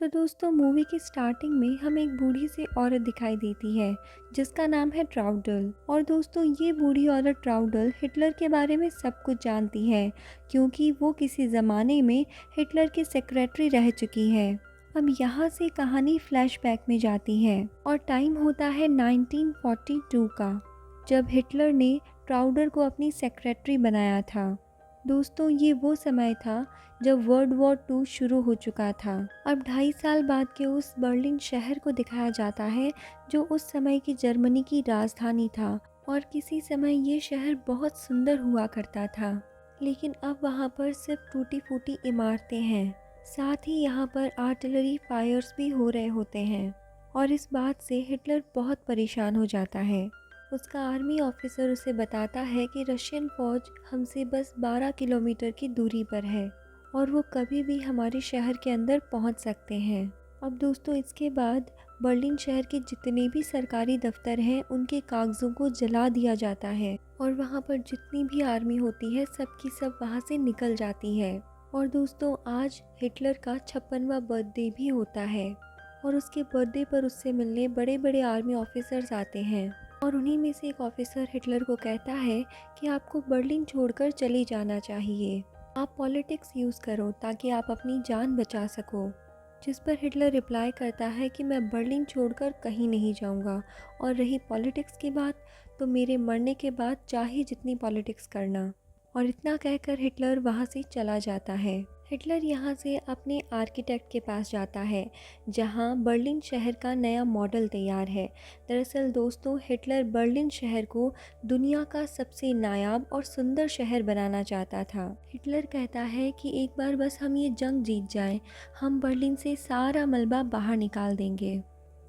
तो दोस्तों मूवी की स्टार्टिंग में हमें एक बूढ़ी सी औरत दिखाई देती है जिसका नाम है ट्राउडल। और दोस्तों ये बूढ़ी औरत ट्राउडल हिटलर के बारे में सब कुछ जानती है क्योंकि वो किसी ज़माने में हिटलर की सेक्रेटरी रह चुकी है। अब यहाँ से कहानी फ्लैशबैक में जाती है और टाइम होता है 1942 का, जब हिटलर ने ट्राउडल को अपनी सेक्रेटरी बनाया था। दोस्तों ये वो समय था जब वर्ल्ड वॉर टू शुरू हो चुका था। अब 2.5 साल बाद के उस बर्लिन शहर को दिखाया जाता है जो उस समय की जर्मनी की राजधानी था और किसी समय ये शहर बहुत सुंदर हुआ करता था। लेकिन अब वहाँ पर सिर्फ टूटी फूटी इमारतें हैं, साथ ही यहाँ पर आर्टिलरी फायर्स भी हो रहे होते हैं। और इस बात से हिटलर बहुत परेशान हो जाता है। उसका आर्मी ऑफिसर उसे बताता है कि रशियन फौज हमसे बस 12 किलोमीटर की दूरी पर है और वो कभी भी हमारे शहर के अंदर पहुंच सकते हैं। अब दोस्तों इसके बाद बर्लिन शहर के जितने भी सरकारी दफ्तर हैं उनके कागज़ों को जला दिया जाता है और वहाँ पर जितनी भी आर्मी होती है सब की सब वहाँ से निकल जाती है। और दोस्तों आज हिटलर का 56वां बर्थडे भी होता है और उसके बर्थडे पर उससे मिलने बड़े बड़े आर्मी ऑफिसर्स आते हैं। और उन्हीं में से एक ऑफिसर हिटलर को कहता है कि आपको बर्लिन छोड़कर चले जाना चाहिए, आप पॉलिटिक्स यूज़ करो ताकि आप अपनी जान बचा सको। जिस पर हिटलर रिप्लाई करता है कि मैं बर्लिन छोड़कर कहीं नहीं जाऊंगा, और रही पॉलिटिक्स की बात तो मेरे मरने के बाद चाहे जितनी पॉलिटिक्स करना। और इतना कहकर हिटलर वहाँ से चला जाता है। हिटलर यहाँ से अपने आर्किटेक्ट के पास जाता है जहाँ बर्लिन शहर का नया मॉडल तैयार है। दरअसल दोस्तों हिटलर बर्लिन शहर को दुनिया का सबसे नायाब और सुंदर शहर बनाना चाहता था। हिटलर कहता है कि एक बार बस हम ये जंग जीत जाएं, हम बर्लिन से सारा मलबा बाहर निकाल देंगे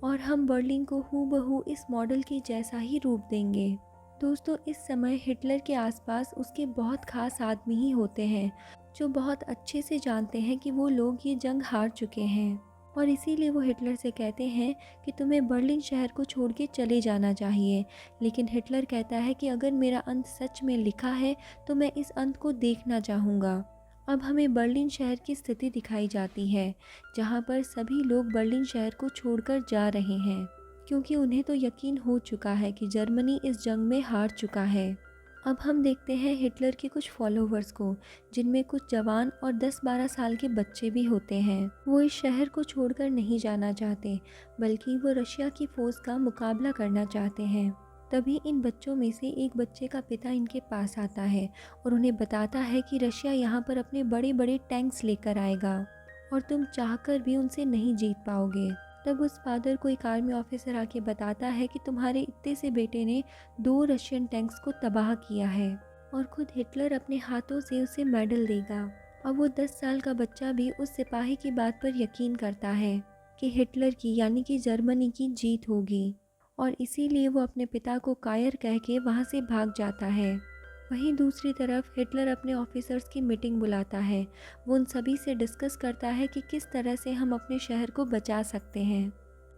और हम बर्लिन को हूबहू इस मॉडल के जैसा ही रूप देंगे। दोस्तों इस समय हिटलर के आसपास उसके बहुत खास आदमी ही होते हैं जो बहुत अच्छे से जानते हैं कि वो लोग ये जंग हार चुके हैं, और इसीलिए वो हिटलर से कहते हैं कि तुम्हें बर्लिन शहर को छोड़ के चले जाना चाहिए। लेकिन हिटलर कहता है कि अगर मेरा अंत सच में लिखा है तो मैं इस अंत को देखना चाहूँगा। अब हमें बर्लिन शहर की स्थिति दिखाई जाती है जहाँ पर सभी लोग बर्लिन शहर को छोड़कर जा रहे हैं क्योंकि उन्हें तो यकीन हो चुका है कि जर्मनी इस जंग में हार चुका है। अब हम देखते हैं हिटलर के कुछ फॉलोवर्स को, जिनमें कुछ जवान और 10-12 साल के बच्चे भी होते हैं। वो इस शहर को छोड़कर नहीं जाना चाहते, बल्कि वो रशिया की फौज का मुकाबला करना चाहते हैं। तभी इन बच्चों में से एक बच्चे का पिता इनके पास आता है और उन्हें बताता है कि रशिया यहाँ पर अपने बड़े बड़े टैंक्स लेकर आएगा और तुम चाहकर भी उनसे नहीं जीत पाओगे। तब उस फादर को एक आर्मी ऑफिसर आके बताता है कि तुम्हारे इतने से बेटे ने 2 रशियन टैंक्स को तबाह किया है और खुद हिटलर अपने हाथों से उसे मेडल देगा। अब वो 10 साल का बच्चा भी उस सिपाही की बात पर यकीन करता है कि हिटलर की यानी कि जर्मनी की जीत होगी, और इसीलिए वो अपने पिता को कायर कह के वहाँ से भाग जाता है। वहीं दूसरी तरफ हिटलर अपने ऑफिसर्स की मीटिंग बुलाता है। वो उन सभी से डिस्कस करता है कि किस तरह से हम अपने शहर को बचा सकते हैं।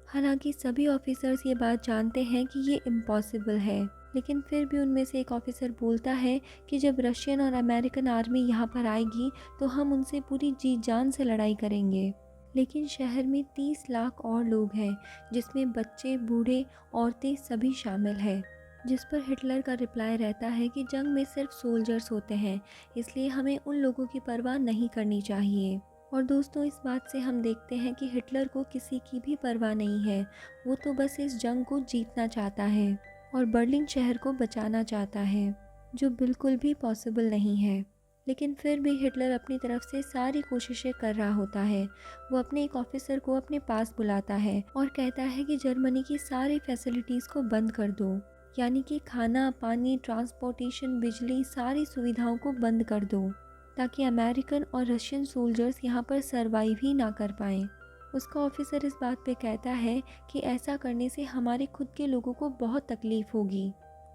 हालांकि सभी ऑफिसर्स ये बात जानते हैं कि ये इम्पॉसिबल है, लेकिन फिर भी उनमें से एक ऑफिसर बोलता है कि जब रशियन और अमेरिकन आर्मी यहाँ पर आएगी तो हम उनसे पूरी जी जान से लड़ाई करेंगे। लेकिन शहर में 30 लाख और लोग हैं, जिसमें बच्चे, बूढ़े, औरतें सभी शामिल हैं। जिस पर हिटलर का रिप्लाई रहता है कि जंग में सिर्फ सोल्जर्स होते हैं, इसलिए हमें उन लोगों की परवाह नहीं करनी चाहिए। और दोस्तों इस बात से हम देखते हैं कि हिटलर को किसी की भी परवाह नहीं है। वो तो बस इस जंग को जीतना चाहता है और बर्लिन शहर को बचाना चाहता है, जो बिल्कुल भी पॉसिबल नहीं है। लेकिन फिर भी हिटलर अपनी तरफ से सारी कोशिशें कर रहा होता है। वो अपने एक ऑफिसर को अपने पास बुलाता है और कहता है कि जर्मनी की सारी फैसिलिटीज़ को बंद कर दो, यानी कि खाना, पानी, ट्रांसपोर्टेशन, बिजली, सारी सुविधाओं को बंद कर दो ताकि अमेरिकन और रशियन सोल्जर्स यहाँ पर सरवाइव ही ना कर पाएँ। उसका ऑफिसर इस बात पे कहता है कि ऐसा करने से हमारे खुद के लोगों को बहुत तकलीफ होगी,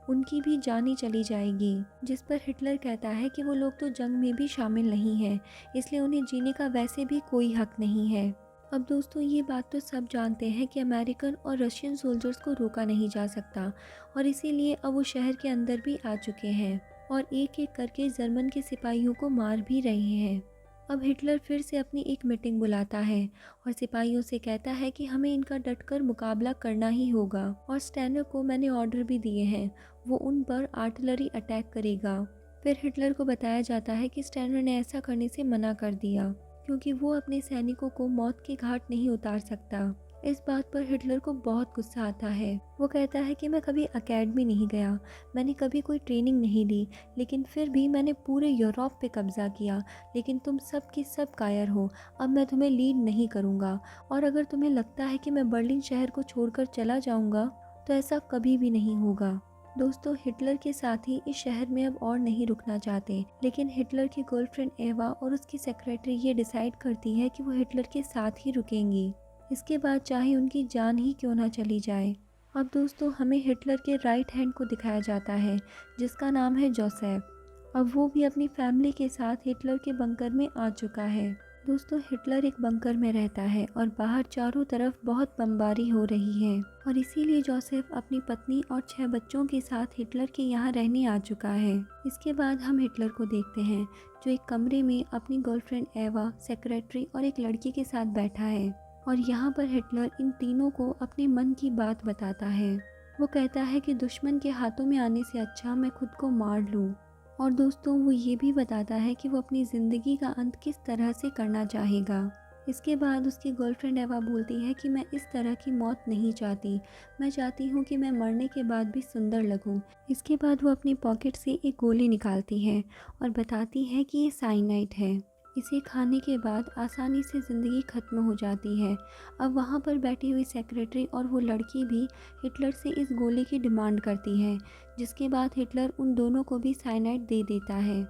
उनकी भी जानें चली जाएगी। जिस पर हिटलर कहता है कि वो लोग तो जंग में भी शामिल नहीं हैं, इसलिए उन्हें जीने का वैसे भी कोई हक नहीं है। अब दोस्तों ये बात तो सब जानते हैं कि अमेरिकन और रशियन सोल्जर्स को रोका नहीं जा सकता, और इसीलिए अब वो शहर के अंदर भी आ चुके हैं और एक एक करके जर्मन के सिपाहियों को मार भी रहे हैं। अब हिटलर फिर से अपनी एक मीटिंग बुलाता है और सिपाहियों से कहता है कि हमें इनका डटकर मुकाबला करना ही होगा और स्टैनर को मैंने ऑर्डर भी दिए हैं, वो उन पर आर्टिलरी अटैक करेगा। फिर हिटलर को बताया जाता है कि स्टैनर ने ऐसा करने से मना कर दिया क्योंकि वो अपने सैनिकों को मौत के घाट नहीं उतार सकता। इस बात पर हिटलर को बहुत गुस्सा आता है। वो कहता है कि मैं कभी अकेडमी नहीं गया, मैंने कभी कोई ट्रेनिंग नहीं ली, लेकिन फिर भी मैंने पूरे यूरोप पे कब्जा किया। लेकिन तुम सब की सब कायर हो, अब मैं तुम्हें लीड नहीं करूँगा। और अगर तुम्हें लगता है कि मैं बर्लिन शहर को छोड़कर चला जाऊँगा तो ऐसा कभी भी नहीं होगा। दोस्तों, हिटलर के साथी इस शहर में अब और नहीं रुकना चाहते, लेकिन हिटलर की गर्लफ्रेंड एवा और उसकी सेक्रेटरी ये डिसाइड करती है कि वो हिटलर के साथ ही रुकेंगी, इसके बाद चाहे उनकी जान ही क्यों ना चली जाए। अब दोस्तों, हमें हिटलर के राइट हैंड को दिखाया जाता है जिसका नाम है जोसेफ। अब वो भी अपनी फैमिली के साथ हिटलर के बंकर में आ चुका है। दोस्तों, हिटलर एक बंकर में रहता है और बाहर चारों तरफ बहुत बमबारी हो रही है और इसीलिए जोसेफ अपनी पत्नी और 6 बच्चों के साथ हिटलर के यहाँ रहने आ चुका है। इसके बाद हम हिटलर को देखते हैं जो एक कमरे में अपनी गर्लफ्रेंड एवा, सेक्रेटरी और एक लड़की के साथ बैठा है और यहाँ पर हिटलर इन तीनों को अपने मन की बात बताता है। वो कहता है कि दुश्मन के हाथों में आने से अच्छा मैं खुद को मार लूँ। और दोस्तों, वो ये भी बताता है कि वो अपनी ज़िंदगी का अंत किस तरह से करना चाहेगा। इसके बाद उसकी गर्लफ्रेंड एवा बोलती है कि मैं इस तरह की मौत नहीं चाहती, मैं चाहती हूँ कि मैं मरने के बाद भी सुंदर लगूँ। इसके बाद वो अपनी पॉकेट से एक गोली निकालती है और बताती है कि ये साइनाइड है, इसे खाने के बाद आसानी से ज़िंदगी ख़त्म हो जाती है। अब वहाँ पर बैठी हुई सेक्रेटरी और वो लड़की भी हिटलर से इस गोली की डिमांड करती है, जिसके बाद हिटलर उन दोनों को भी साइनाइड दे देता है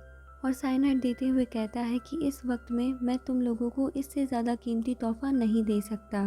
और साइनाइड देते हुए कहता है कि इस वक्त में मैं तुम लोगों को इससे ज़्यादा कीमती तोहफा नहीं दे सकता।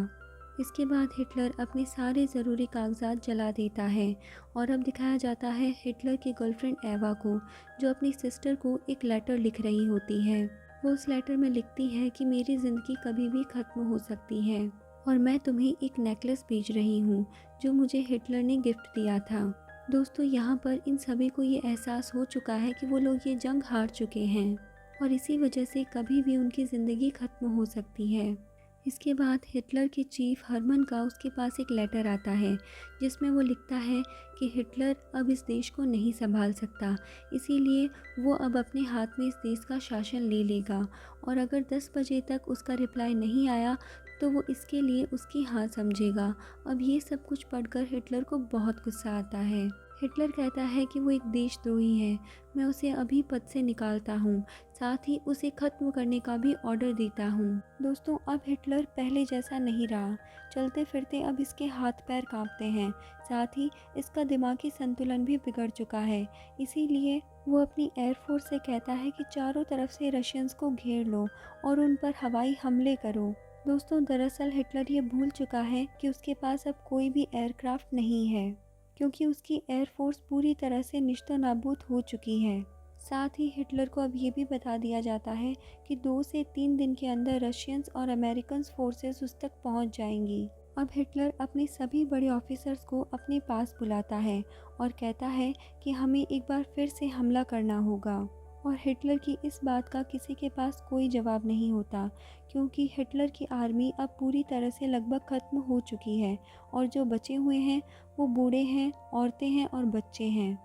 इसके बाद हिटलर अपने सारे ज़रूरी कागजात जला देता है और अब दिखाया जाता है हिटलर की गर्लफ्रेंड एवा को, जो अपनी सिस्टर को एक लेटर लिख रही होती है। वो उस लेटर में लिखती है कि मेरी ज़िंदगी कभी भी ख़त्म हो सकती है और मैं तुम्हें एक नेकलेस भेज रही हूँ जो मुझे हिटलर ने गिफ्ट दिया था। दोस्तों, यहाँ पर इन सभी को ये एहसास हो चुका है कि वो लोग ये जंग हार चुके हैं और इसी वजह से कभी भी उनकी ज़िंदगी ख़त्म हो सकती है। इसके बाद हिटलर के चीफ हरमन का उसके पास एक लेटर आता है जिसमें वो लिखता है कि हिटलर अब इस देश को नहीं संभाल सकता, इसीलिए वो अब अपने हाथ में इस देश का शासन ले लेगा और अगर 10 बजे तक उसका रिप्लाई नहीं आया तो वो इसके लिए उसकी हार समझेगा। अब ये सब कुछ पढ़कर हिटलर को बहुत गुस्सा आता है। हिटलर कहता है कि वो एक देशद्रोही है, मैं उसे अभी पद से निकालता हूँ, साथ ही उसे ख़त्म करने का भी ऑर्डर देता हूँ। दोस्तों, अब हिटलर पहले जैसा नहीं रहा, चलते फिरते अब इसके हाथ पैर कांपते हैं, साथ ही इसका दिमागी संतुलन भी बिगड़ चुका है। इसीलिए वो अपनी एयरफोर्स से कहता है कि चारों तरफ से रशियंस को घेर लो और उन पर हवाई हमले करो। दोस्तों, दरअसल हिटलर ये भूल चुका है कि उसके पास अब कोई भी एयरक्राफ्ट नहीं है क्योंकि उसकी एयरफोर्स पूरी तरह से निस्तनाबूद हो चुकी है। साथ ही हिटलर को अब ये भी बता दिया जाता है कि 2 से 3 दिन के अंदर रशियंस और अमेरिकन फोर्सेस उस तक पहुंच जाएंगी। अब हिटलर अपने सभी बड़े ऑफिसर्स को अपने पास बुलाता है और कहता है कि हमें एक बार फिर से हमला करना होगा और हिटलर की इस बात का किसी के पास कोई जवाब नहीं होता क्योंकि हिटलर की आर्मी अब पूरी तरह से लगभग ख़त्म हो चुकी है और जो बचे हुए हैं वो बूढ़े हैं, औरतें हैं और बच्चे हैं।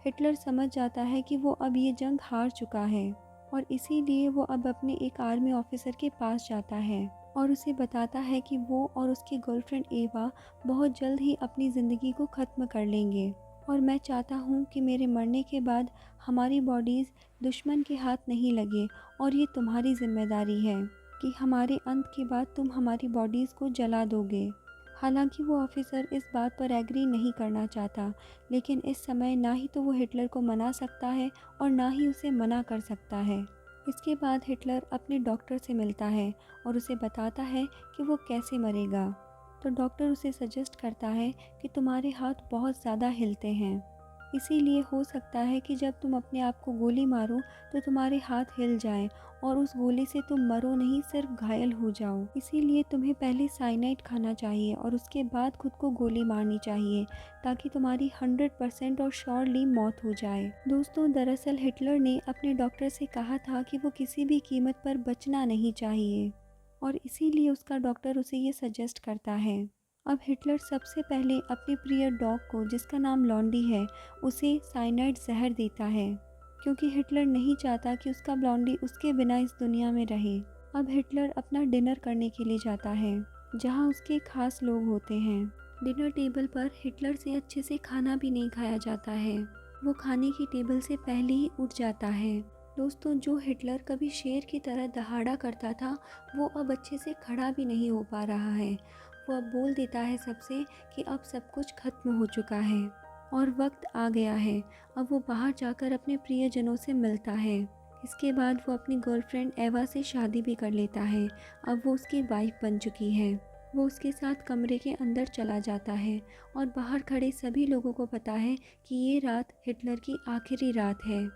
हिटलर समझ जाता है कि वो अब ये जंग हार चुका है और इसीलिए वो अब अपने एक आर्मी ऑफिसर के पास जाता है और उसे बताता है कि वो और उसकी गर्लफ्रेंड एवा बहुत जल्द ही अपनी ज़िंदगी को ख़त्म कर लेंगे और मैं चाहता हूँ कि मेरे मरने के बाद हमारी बॉडीज़ दुश्मन के हाथ नहीं लगे और ये तुम्हारी जिम्मेदारी है कि हमारे अंत के बाद तुम हमारी बॉडीज़ को जला दोगे। हालांकि वो ऑफिसर इस बात पर एग्री नहीं करना चाहता, लेकिन इस समय ना ही तो वो हिटलर को मना सकता है और ना ही उसे मना कर सकता है। इसके बाद हिटलर अपने डॉक्टर से मिलता है और उसे बताता है कि वो कैसे मरेगा। तो डॉक्टर उसे सजेस्ट करता है कि तुम्हारे हाथ बहुत ज़्यादा हिलते हैं, इसीलिए हो सकता है कि जब तुम अपने आप को गोली मारो तो तुम्हारे हाथ हिल जाएं और उस गोली से तुम मरो नहीं, सिर्फ घायल हो जाओ। इसीलिए तुम्हें पहले साइनाइड खाना चाहिए और उसके बाद खुद को गोली मारनी चाहिए, ताकि तुम्हारी 100% और श्योरली मौत हो जाए। दोस्तों, दरअसल हिटलर ने अपने डॉक्टर से कहा था कि वो किसी भी कीमत पर बचना नहीं चाहिए, और इसीलिए उसका डॉक्टर उसे ये सजेस्ट करता है। अब हिटलर सबसे पहले अपने प्रिय डॉग को, जिसका नाम लॉन्डी है, उसे साइनाइड जहर देता है, क्योंकि हिटलर नहीं चाहता कि उसका ब्लॉन्डी उसके बिना इस दुनिया में रहे। अब हिटलर अपना डिनर करने के लिए जाता है, जहां उसके खास लोग होते हैं। डिनर टेबल पर हिटलर से अच्छे से खाना भी नहीं खाया जाता है। वो खाने की टेबल से पहले ही उठ जाता है। दोस्तों, जो हिटलर कभी शेर की तरह दहाड़ा करता था, वो अब अच्छे से खड़ा भी नहीं हो पा रहा है। वो अब बोल देता है सबसे कि अब सब कुछ खत्म हो चुका है और वक्त आ गया है। अब वो बाहर जाकर अपने प्रियजनों से मिलता है। इसके बाद वो अपनी गर्लफ्रेंड एवा से शादी भी कर लेता है। अब वो उसकी वाइफ बन चुकी है। वो उसके साथ कमरे के अंदर चला जाता है और बाहर खड़े सभी लोगों को पता है कि ये रात हिटलर की आखिरी रात है।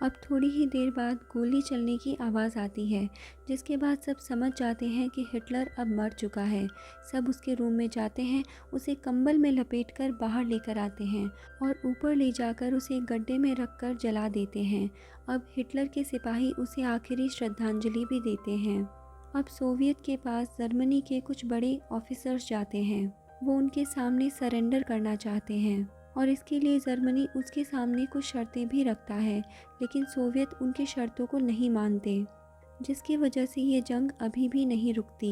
अब थोड़ी ही देर बाद गोली चलने की आवाज़ आती है, जिसके बाद सब समझ जाते हैं कि हिटलर अब मर चुका है। सब उसके रूम में जाते हैं, उसे कंबल में लपेटकर बाहर लेकर आते हैं और ऊपर ले जाकर उसे एक गड्ढे में रखकर जला देते हैं। अब हिटलर के सिपाही उसे आखिरी श्रद्धांजलि भी देते हैं। अब सोवियत के पास जर्मनी के कुछ बड़े ऑफिसर्स जाते हैं। वो उनके सामने सरेंडर करना चाहते हैं और इसके लिए जर्मनी उसके सामने कुछ शर्तें भी रखता है, लेकिन सोवियत उनकी शर्तों को नहीं मानते, जिसकी वजह से ये जंग अभी भी नहीं रुकती।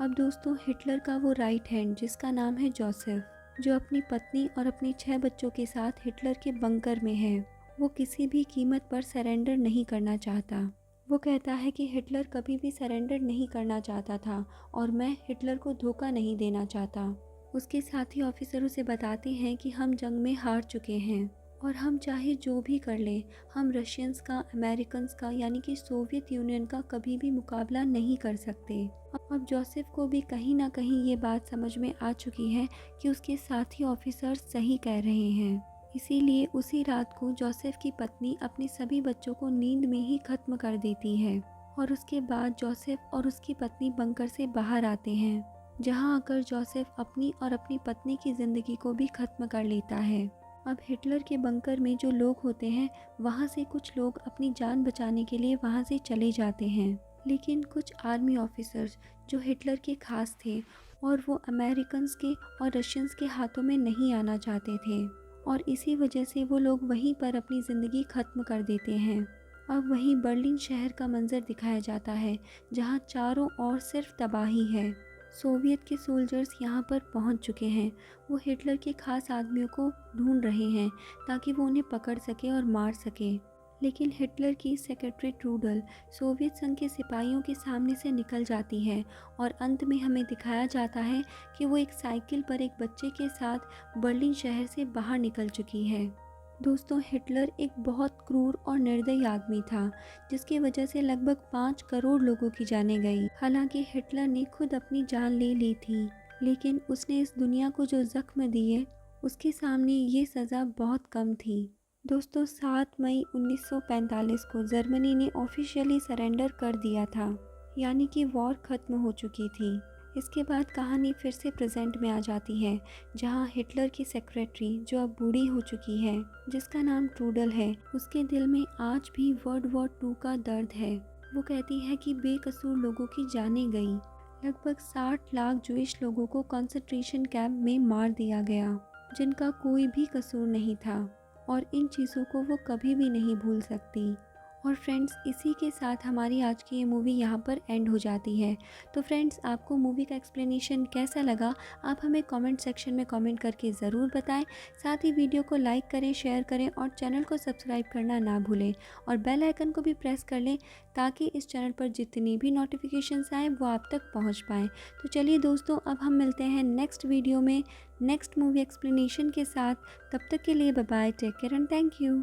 अब दोस्तों, हिटलर का वो राइट हैंड, जिसका नाम है जोसेफ, जो अपनी पत्नी और अपने 6 बच्चों के साथ हिटलर के बंकर में है, वो किसी भी कीमत पर सरेंडर नहीं करना चाहता। वो कहता है कि हिटलर कभी भी सरेंडर नहीं करना चाहता था और मैं हिटलर को धोखा नहीं देना चाहता। उसके साथी ऑफिसर उसे बताते हैं कि हम जंग में हार चुके हैं और हम चाहे जो भी कर लें, हम रशियंस का, अमेरिकन्स का यानी कि सोवियत यूनियन का कभी भी मुकाबला नहीं कर सकते। अब जोसेफ को भी कहीं ना कहीं ये बात समझ में आ चुकी है कि उसके साथी ऑफिसर सही कह रहे हैं। इसीलिए उसी रात को जोसेफ की पत्नी अपने सभी बच्चों को नींद में ही खत्म कर देती है और उसके बाद जोसेफ और उसकी पत्नी बंकर से बाहर आते हैं, जहां आकर जोसेफ अपनी और अपनी पत्नी की ज़िंदगी को भी ख़त्म कर लेता है। अब हिटलर के बंकर में जो लोग होते हैं, वहां से कुछ लोग अपनी जान बचाने के लिए वहां से चले जाते हैं, लेकिन कुछ आर्मी ऑफिसर्स जो हिटलर के खास थे और वो अमेरिकन्स के और रशियंस के हाथों में नहीं आना चाहते थे, और इसी वजह से वो लोग वहीं पर अपनी ज़िंदगी ख़त्म कर देते हैं। अब वहीं बर्लिन शहर का मंजर दिखाया जाता है, जहां चारों ओर सिर्फ तबाही है। सोवियत के सोल्जर्स यहाँ पर पहुँच चुके हैं। वो हिटलर के खास आदमियों को ढूंढ रहे हैं ताकि वो उन्हें पकड़ सके और मार सके, लेकिन हिटलर की सेक्रेटरी ट्रूडल सोवियत संघ के सिपाहियों के सामने से निकल जाती है और अंत में हमें दिखाया जाता है कि वो एक साइकिल पर एक बच्चे के साथ बर्लिन शहर से बाहर निकल चुकी है। दोस्तों, हिटलर एक बहुत क्रूर और निर्दयी आदमी था, जिसकी वजह से लगभग 5 करोड़ लोगों की जानें गई। हालांकि हिटलर ने खुद अपनी जान ले ली थी, लेकिन उसने इस दुनिया को जो जख्म दिए, उसके सामने ये सज़ा बहुत कम थी। दोस्तों, 7 मई 1945 को जर्मनी ने ऑफिशियली सरेंडर कर दिया था, यानी कि वॉर ख़त्म हो चुकी थी। इसके बाद कहानी फिर से प्रेजेंट में आ जाती है, जहां हिटलर की सेक्रेटरी, जो अब बूढ़ी हो चुकी है, जिसका नाम ट्रूडल है, उसके दिल में आज भी वर्ल्ड वॉर 2 का दर्द है। वो कहती है कि बेकसूर लोगों की जानें गई। लगभग 60 लाख जूइश लोगों को कंसंट्रेशन कैंप में मार दिया गया, जिनका कोई भी कसूर नहीं था, और इन चीज़ों को वो कभी भी नहीं भूल सकती। और फ्रेंड्स, इसी के साथ हमारी आज की ये मूवी यहाँ पर एंड हो जाती है। तो फ्रेंड्स, आपको मूवी का एक्सप्लेनेशन कैसा लगा, आप हमें कमेंट सेक्शन में कमेंट करके ज़रूर बताएं। साथ ही वीडियो को लाइक करें, शेयर करें और चैनल को सब्सक्राइब करना ना भूलें, और बेल आइकन को भी प्रेस कर लें, ताकि इस चैनल पर जितनी भी नोटिफिकेशंस आएँ वो आप तक पहुँच पाएँ। तो चलिए दोस्तों, अब हम मिलते हैं नेक्स्ट वीडियो में नेक्स्ट मूवी एक्सप्लेनेशन के साथ। तब तक के लिए bye bye, take care and thank you.